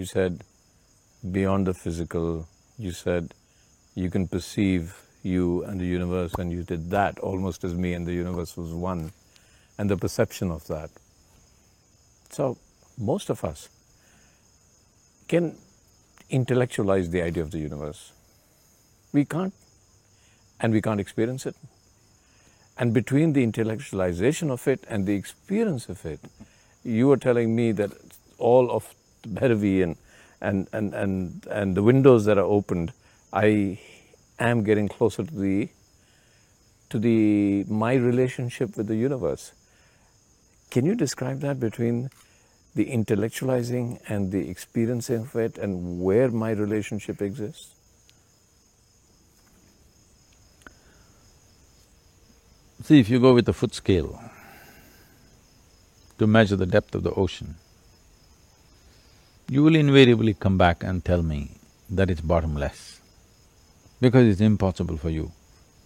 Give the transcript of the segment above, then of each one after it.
you said beyond the physical, you said you can perceive you and the universe, and you did that almost as me and the universe was one, and the perception of that. So most of us can intellectualize the idea of the universe. We can't, and we can't experience it. And between the intellectualization of it and the experience of it, you were telling me that all of the Bhairavi and the windows that are opened, I am getting closer to my relationship with the universe. Can you describe that between the intellectualizing and the experiencing of it, and where my relationship exists? See, if you go with a foot scale to measure the depth of the ocean, you will invariably come back and tell me that it's bottomless, because it's impossible for you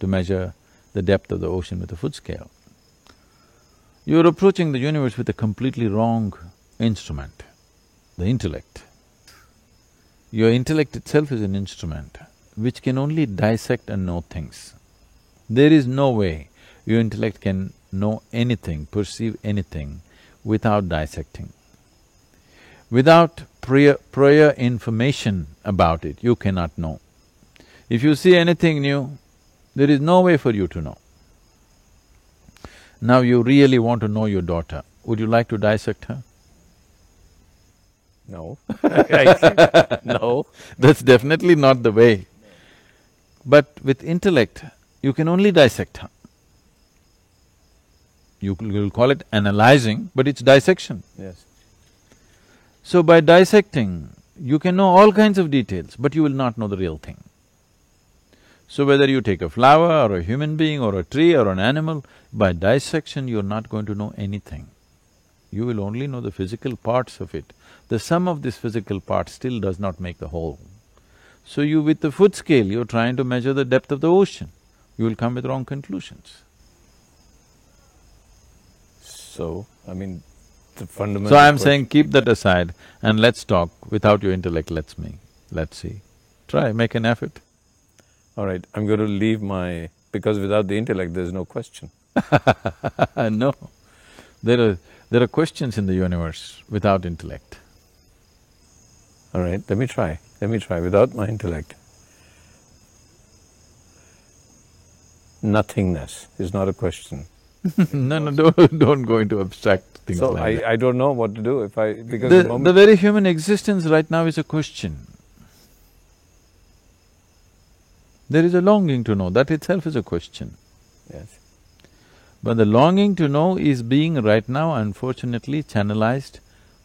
to measure the depth of the ocean with a foot scale. You're approaching the universe with a completely wrong instrument, the intellect. Your intellect itself is an instrument which can only dissect and know things. There is no way your intellect can know anything, perceive anything without dissecting. Without prior information about it, you cannot know. If you see anything new, there is no way for you to know. Now you really want to know your daughter, would you like to dissect her? No. No. That's definitely not the way. But with intellect, you can only dissect her. You'll call it analyzing, but it's dissection. Yes. So by dissecting, you can know all kinds of details, but you will not know the real thing. So whether you take a flower or a human being or a tree or an animal, by dissection you're not going to know anything. You will only know the physical parts of it. The sum of this physical parts still does not make the whole. So you, with the foot scale, you're trying to measure the depth of the ocean. You will come with wrong conclusions. So, I mean, the fundamental… So I'm saying keep that aside and let's talk without your intellect, let's see. Try, make an effort. All right, I'm going to leave my… because without the intellect there's no question. No, there are questions in the universe without intellect. All right, let me try without my intellect. Nothingness is not a question. No, don't go into abstract things like that. I don't know what to do if because the very human existence right now is a question. There is a longing to know, that itself is a question. Yes. But the longing to know is being right now unfortunately channelized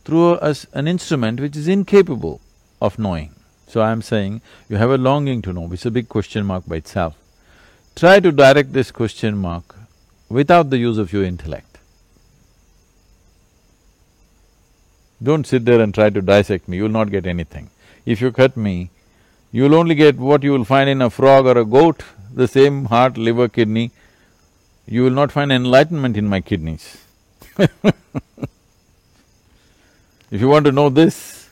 through an instrument which is incapable of knowing. So I'm saying, you have a longing to know, which is a big question mark by itself. Try to direct this question mark without the use of your intellect. Don't sit there and try to dissect me, you'll not get anything. If you cut me, you'll only get what you will find in a frog or a goat, the same heart, liver, kidney. You will not find enlightenment in my kidneys. If you want to know this,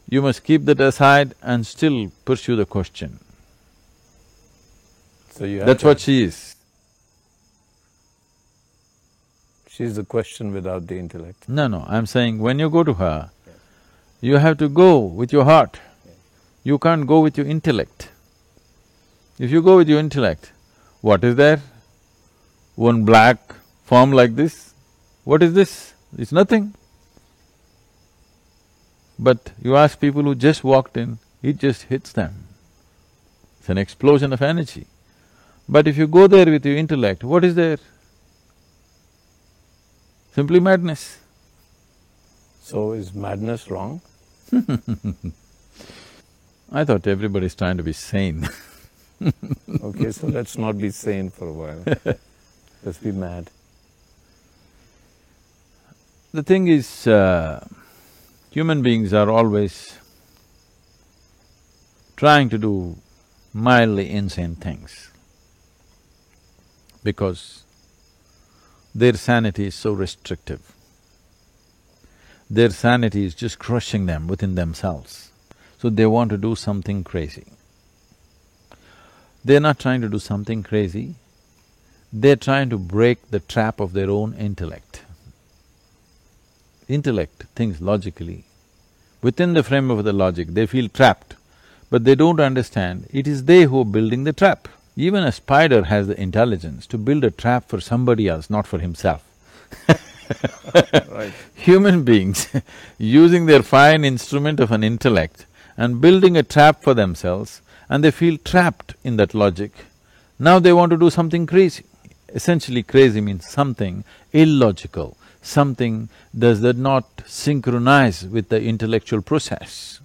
you must keep that aside and still pursue the question. So you have That's what she is. She's the question without the intellect. No, I'm saying when you go to her, you have to go with your heart. You can't go with your intellect. If you go with your intellect, what is there? One black form like this? What is this? It's nothing. But you ask people who just walked in, it just hits them. It's an explosion of energy. But if you go there with your intellect, what is there? Simply madness. So is madness wrong? I thought everybody's trying to be sane. Okay, so let's not be sane for a while. Let's be mad. The thing is, human beings are always trying to do mildly insane things because their sanity is so restrictive. their sanity is just crushing them within themselves. So they want to do something crazy. They're not trying to do something crazy, they're trying to break the trap of their own intellect. Intellect thinks logically. Within the frame of the logic, they feel trapped, but they don't understand it is they who are building the trap. Even a spider has the intelligence to build a trap for somebody else, not for himself. Right. Human beings using their fine instrument of an intellect and building a trap for themselves, and they feel trapped in that logic. Now they want to do something crazy. Essentially crazy means something illogical, something does not synchronize with the intellectual process.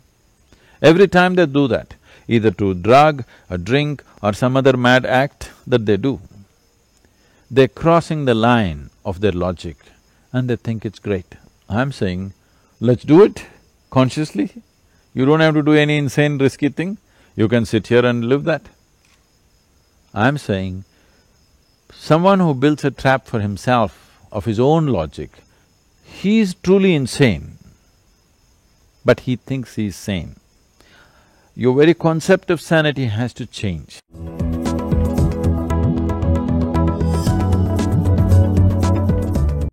Every time they do that, either through drug, a drink or some other mad act that they do, they're crossing the line of their logic and they think it's great. I'm saying, let's do it consciously. You don't have to do any insane risky thing, you can sit here and live that. I'm saying, someone who builds a trap for himself of his own logic, he is truly insane, but he thinks he is sane. Your very concept of sanity has to change.